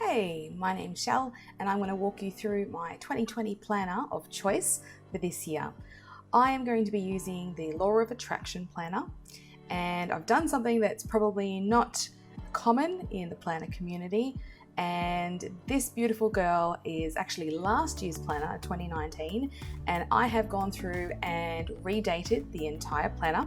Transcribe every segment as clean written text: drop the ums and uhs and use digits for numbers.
Hey, my name's Shell and I'm going to walk you through my 2020 planner of choice for this year. I am going to be using the Law of Attraction planner, and I've done something that's probably not common in the planner community, and this beautiful girl is actually last year's planner, 2019, and I have gone through and redated the entire planner.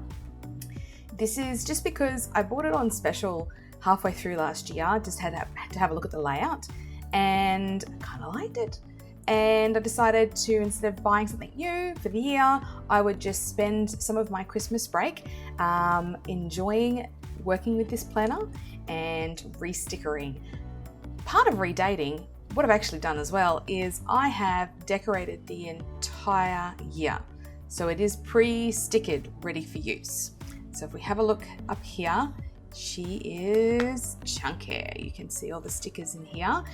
This is just because I bought it on special halfway through last year, just had to have a look at the layout and kind of liked it. And I decided to, instead of buying something new for the year, I would just spend some of my Christmas break enjoying working with this planner and re-stickering. Part of redating, what I've actually done as well, is I have decorated the entire year. So it is pre-stickered, ready for use. So if we have a look up here, she is chunky. You can see all the stickers in here.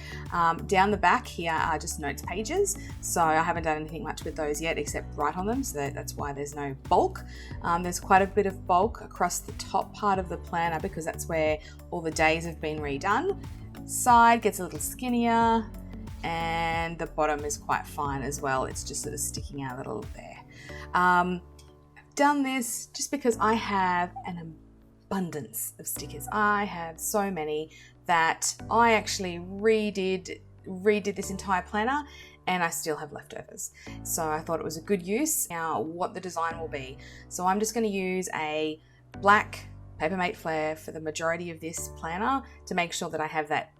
Down the back here are just notes pages. So I haven't done anything much with those yet except write on them. So that's why there's no bulk. There's quite a bit of bulk across the top part of the planner because that's where all the days have been redone. Side gets a little skinnier and the bottom is quite fine as well. It's just sort of sticking out a little there. I've done this just because I have an abundance of stickers. I have so many that I actually redid this entire planner and I still have leftovers. So I thought it was a good use. Now what the design will be. So I'm just going to use a black Papermate flare for the majority of this planner to make sure that I have that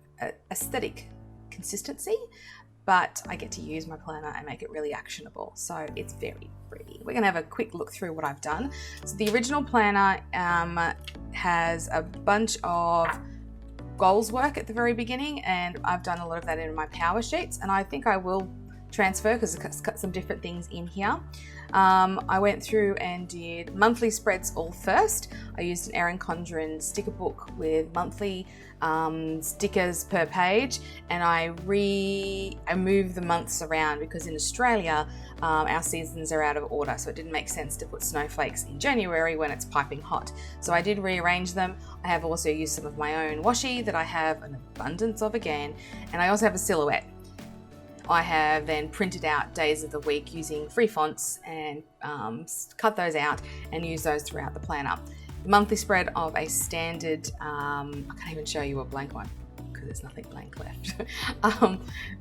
aesthetic consistency, but I get to use my planner and make it really actionable. So it's very pretty. We're gonna have a quick look through what I've done. So the original planner has a bunch of goals work at the very beginning, and I've done a lot of that in my power sheets, and I think I will transfer because it's got some different things in here. I went through and did monthly spreads all first. I used an Erin Condren sticker book with monthly stickers per page, and I moved the months around because in Australia our seasons are out of order, so it didn't make sense to put snowflakes in January when it's piping hot. So I did rearrange them. I have also used some of my own washi that I have an abundance of again, and I also have a silhouette. I have then printed out days of the week using free fonts and cut those out and use those throughout the planner. The monthly spread of a standard, I can't even show you a blank one because there's nothing blank left.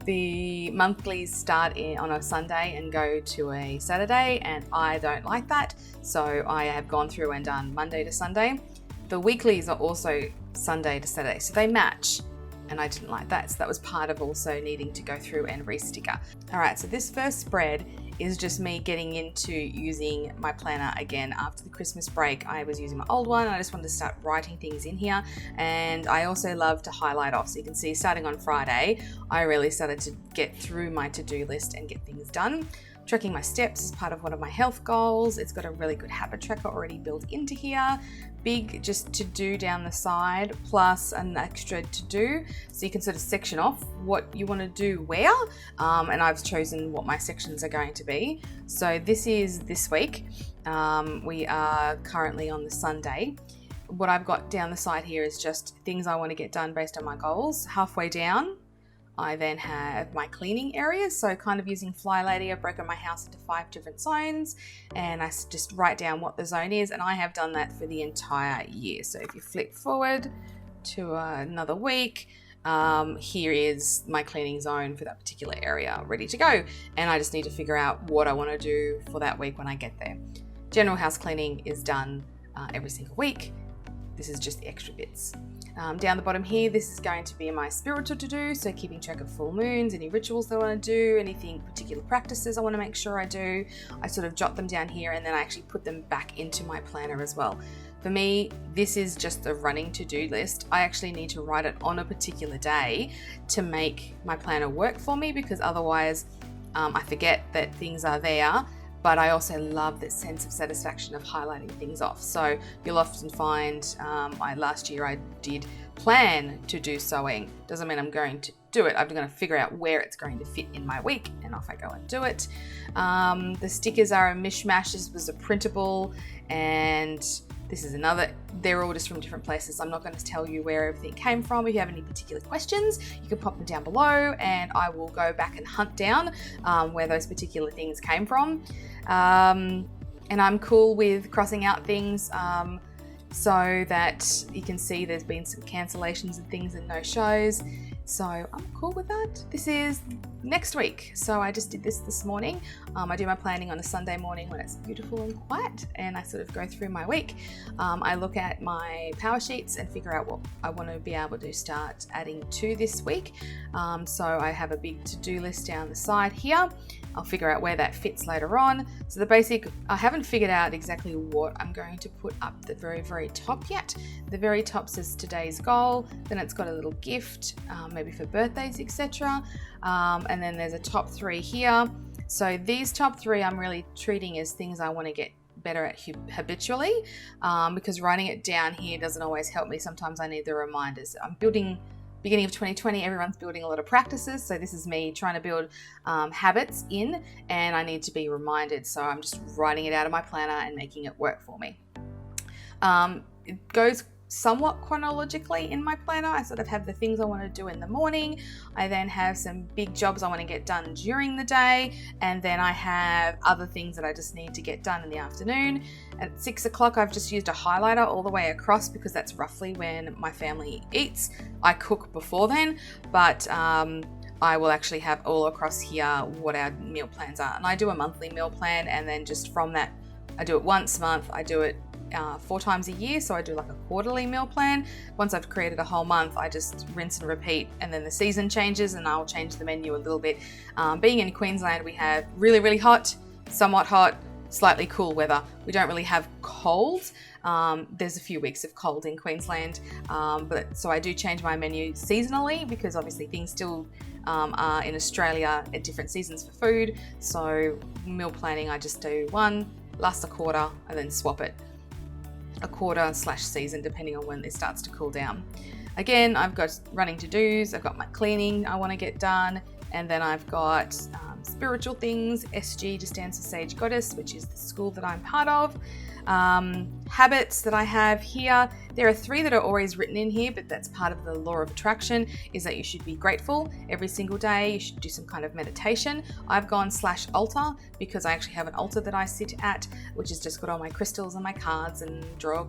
The monthlies start on a Sunday and go to a Saturday, and I don't like that. So I have gone through and done Monday to Sunday. The weeklies are also Sunday to Saturday, so they match. And I didn't like that. So that was part of also needing to go through and re-sticker. All right, so this first spread is just me getting into using my planner again. After the Christmas break, I was using my old one. I just wanted to start writing things in here. And I also love to highlight off. So you can see starting on Friday, I really started to get through my to-do list and get things done. Tracking my steps is part of one of my health goals. It's got a really good habit tracker already built into here. Big just to do down the side, plus an extra to do. So you can sort of section off what you want to do where. And I've chosen what my sections are going to be. So this is this week. We are currently on the Sunday. What I've got down the side here is just things I want to get done based on my goals. Halfway down, I then have my cleaning areas. So kind of using Fly Lady, I've broken my house into 5 different zones, and I just write down what the zone is, and I have done that for the entire year. So if you flip forward to another week, here is my cleaning zone for that particular area ready to go. And I just need to figure out what I want to do for that week when I get there. General house cleaning is done every single week. This is just the extra bits. Down the bottom here, this is going to be my spiritual to-do, so keeping track of full moons, any rituals that I want to do, anything particular practices I want to make sure I do. I sort of jot them down here and then I actually put them back into my planner as well. For me, this is just a running to-do list. I actually need to write it on a particular day to make my planner work for me, because otherwise I forget that things are there. But I also love that sense of satisfaction of highlighting things off. So you'll often find, last year I did plan to do sewing. Doesn't mean I'm going to do it. I'm going to figure out where it's going to fit in my week, and off I go and do it. The stickers are a mishmash. This was a printable, and This is another, they're all just from different places. I'm not going to tell you where everything came from. If you have any particular questions, you can pop them down below and I will go back and hunt down where those particular things came from. And I'm cool with crossing out things so that you can see there's been some cancellations and things and no shows. So I'm cool with that. This is next week. So I just did this morning. I do my planning on a Sunday morning when it's beautiful and quiet, and I sort of go through my week. I look at my power sheets and figure out what I want to be able to start adding to this week. So I have a big to-do list down the side here. I'll figure out where that fits later on. So the basic, I haven't figured out exactly what I'm going to put up the very, very top yet. The very top says today's goal, then it's got a little gift, maybe for birthdays, etc. And then there's a top 3 here. So these top 3 I'm really treating as things I want to get better at habitually, because writing it down here doesn't always help me. Sometimes I need the reminders. I'm building, beginning of 2020, everyone's building a lot of practices. So this is me trying to build habits in, and I need to be reminded. So I'm just writing it out of my planner and making it work for me. It goes somewhat chronologically in my planner. I sort of have the things I want to do in the morning. I then have some big jobs I want to get done during the day. And then I have other things that I just need to get done in the afternoon. At 6 o'clock, I've just used a highlighter all the way across because that's roughly when my family eats. I cook before then, but I will actually have all across here what our meal plans are. And I do a monthly meal plan, and then just from that, I do it once a month. I do it 4 times a year, so I do like a quarterly meal plan. Once I've created a whole month, I just rinse and repeat, and then the season changes and I'll change the menu a little bit. Being in Queensland, we have really, really hot, somewhat hot, slightly cool weather. We don't really have cold. There's a few weeks of cold in Queensland, but so I do change my menu seasonally because obviously things still are in Australia at different seasons for food. So meal planning, I just do one, lasts a quarter, and then swap it a quarter/season depending on when it starts to cool down. Again, I've got running to-dos, I've got my cleaning I want to get done, and then I've got spiritual things. SG just stands for Sage Goddess, which is the school that I'm part of. Habits that I have here, there are 3 that are always written in here, but that's part of the law of attraction, is that you should be grateful every single day. You should do some kind of meditation. I've gone /altar because I actually have an altar that I sit at, which has just got all my crystals and my cards and tarot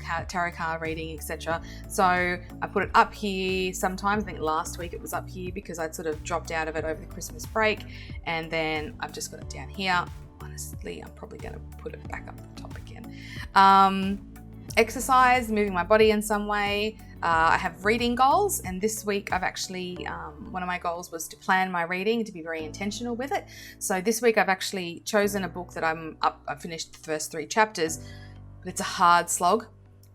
card reading, etc. So I put it up here sometimes. I think last week it was up here because I'd sort of dropped out of it over the Christmas break, and then I've just got it down here. Honestly, I'm probably going to put it back up the top again. Exercise, moving my body in some way. I have reading goals, and this week I've actually, one of my goals was to plan my reading, to be very intentional with it. So this week I've actually chosen a book that I finished the first 3 chapters, but it's a hard slog.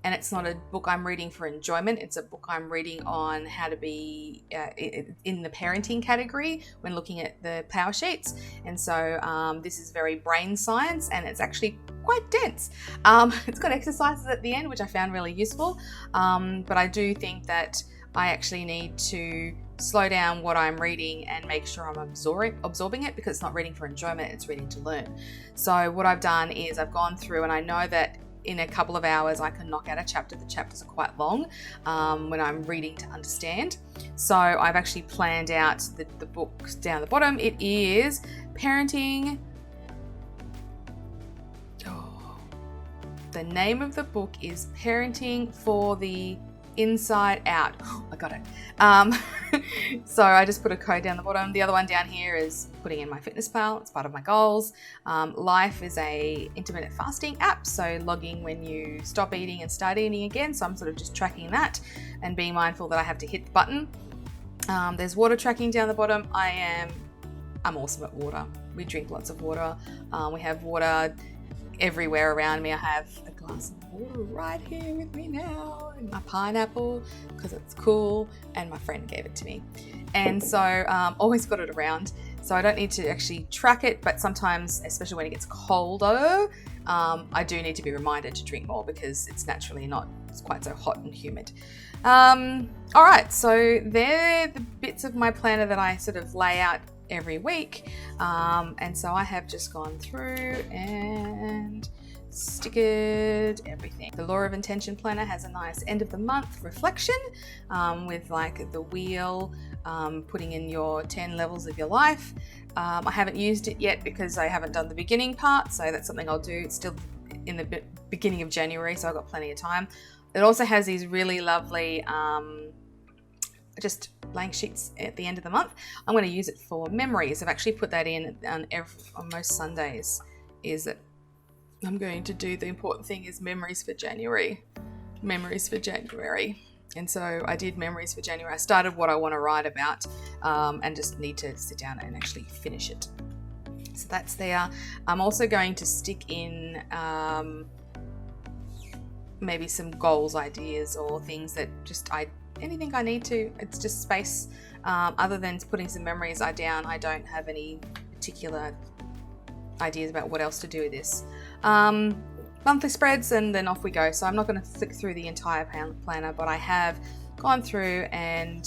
And it's not a book I'm reading for enjoyment. It's a book I'm reading on how to be in the parenting category when looking at the power sheets. And so this is very brain science, and it's actually quite dense. It's got exercises at the end, which I found really useful. But I do think that I actually need to slow down what I'm reading and make sure I'm absorbing it, because it's not reading for enjoyment, it's reading to learn. So what I've done is I've gone through, and I know that in a couple of hours I can knock out a chapter. The chapters are quite long when I'm reading to understand. So I've actually planned out the book down the bottom. It is Parenting. The name of the book is Parenting for the Inside Out. I got it. So I just put a code down the bottom. The other one down here is putting in my fitness pal. It's part of my goals. Life is a intermittent fasting app, so logging when you stop eating and start eating again. So I'm sort of just tracking that and being mindful that I have to hit the button. There's water tracking down the bottom. I'm awesome at water. We drink lots of water. We have water everywhere around me. I have a glass of water right here with me now, and my pineapple because it's cool, and my friend gave it to me. And so always got it around, so I don't need to actually track it, but sometimes, especially when it gets colder, I do need to be reminded to drink more because it's naturally it's quite so hot and humid. All right, so they're the bits of my planner that I sort of lay out every week, and so I have just gone through and stickered, everything. The Law of Intention planner has a nice end of the month reflection with like the wheel, putting in your 10 levels of your life. I haven't used it yet because I haven't done the beginning part, so that's something I'll do. It's still in the beginning of January, so I've got plenty of time. It also has these really lovely just blank sheets at the end of the month. I'm going to use it for memories. I've actually put that in on most Sundays, is that I'm going to do, the important thing is memories for January. Memories for January. And so I did memories for January. I started what I want to write about and just need to sit down and actually finish it. So that's there. I'm also going to stick in maybe some goals, ideas, or things that just anything I need to. It's just space. Other than putting some memories down, I don't have any particular ideas about what else to do with this. Monthly spreads, and then off we go. So I'm not going to flick through the entire planner, but I have gone through and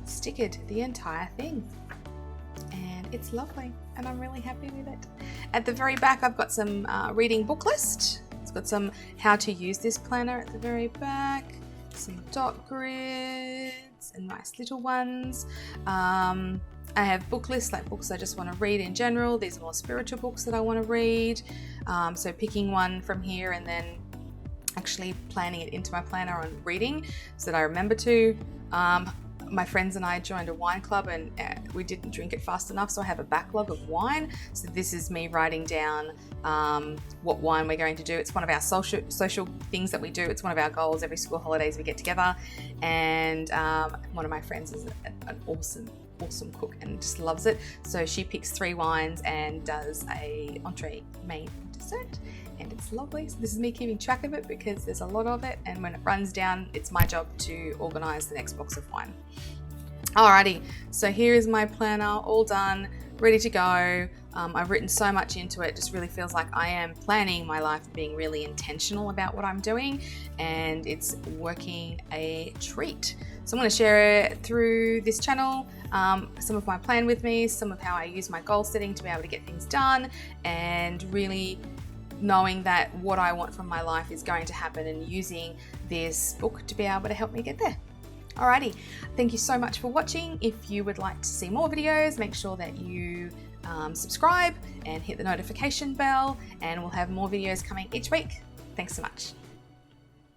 stickered the entire thing, and it's lovely and I'm really happy with it. At the very back I've got some reading book list. It's got some how to use this planner at the very back, some dot grids and nice little ones. I have book lists, like books I just want to read in general. These are more spiritual books that I want to read. So picking one from here and then actually planning it into my planner on reading so that I remember to. My friends and I joined a wine club and we didn't drink it fast enough, so I have a backlog of wine. So this is me writing down what wine we're going to do. It's one of our social things that we do. It's one of our goals. Every school holidays we get together, and one of my friends is an awesome cook and just loves it. So she picks 3 wines and does a entree, main, dessert, and it's lovely. So this is me keeping track of it because there's a lot of it, and when it runs down, it's my job to organize the next box of wine. Alrighty, so here is my planner, all done, ready to go. I've written so much into it. It just really feels like I am planning my life, being really intentional about what I'm doing, and it's working a treat. So I'm going to share it through this channel, some of my plan with me, some of how I use my goal setting to be able to get things done, and really knowing that what I want from my life is going to happen, and using this book to be able to help me get there. Alrighty, thank you so much for watching. If you would like to see more videos, make sure that you subscribe and hit the notification bell, and we'll have more videos coming each week. Thanks so much.